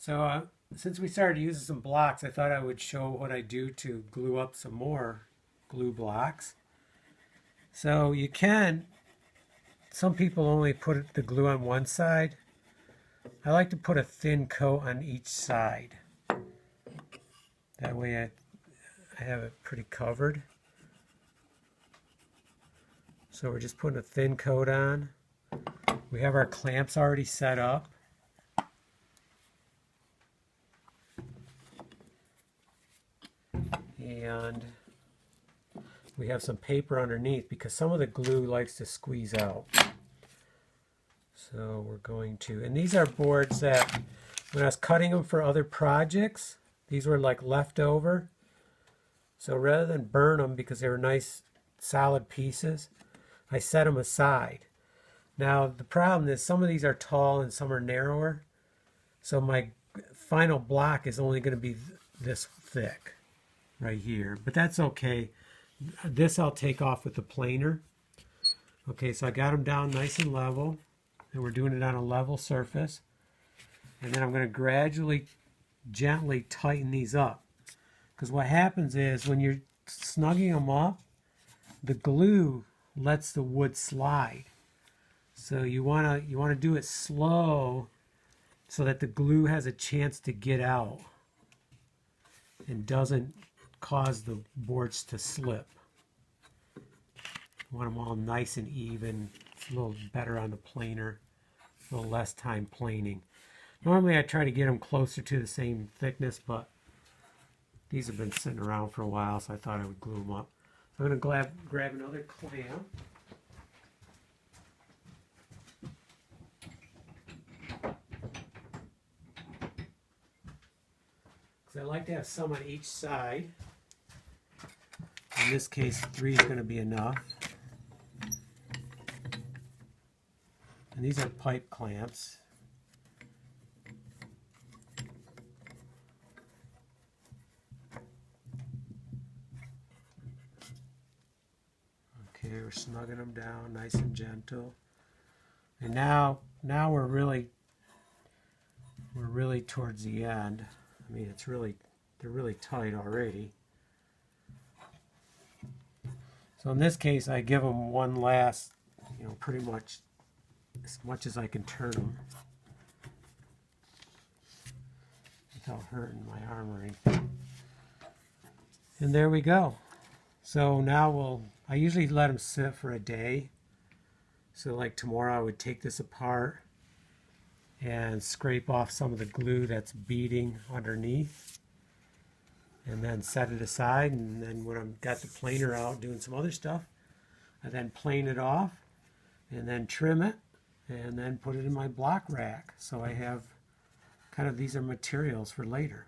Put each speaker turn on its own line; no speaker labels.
So since we started using some blocks, I thought I would show what I do to glue up some more glue blocks. So you can, some people only put the glue on one side. I like to put a thin coat on each side. That way I have it pretty covered. So we're just putting a thin coat on. We have our clamps already set up. And we have some paper underneath because some of the glue likes to squeeze out. So we're going to, and these are boards that when I was cutting them for other projects, these were like leftover. So rather than burn them because they were nice solid pieces, I set them aside. Now the problem is some of these are tall and some are narrower. So my final block is only going to be this thick right here, but that's okay. This I'll take off with the planer. Okay, so I got them down nice and level, and we're doing it on a level surface. And then I'm going to gradually, gently tighten these up. Because what happens is when you're snugging them up, the glue lets the wood slide. So you want to do it slow so that the glue has a chance to get out and doesn't cause the boards to slip. You want them all nice and even. It's a little better on the planer, a little less time planing. Normally I try to get them closer to the same thickness, but these have been sitting around for a while, so I thought I would glue them up. So I'm going to grab another clamp. Because I like to have some on each side. In this case, 3 is going to be enough. And these are pipe clamps. Okay, we're snugging them down nice and gentle. And now we're really towards the end. I mean, they're really tight already. So in this case, I give them one last, pretty much as much as I can turn them without hurting my arm or anything. And there we go. So now I usually let them sit for a day. So like tomorrow I would take this apart and scrape off some of the glue that's beading underneath, and then set it aside. And then when I've got the planer out doing some other stuff, I then plane it off and then trim it and then put it in my block rack. So I have these are materials for later.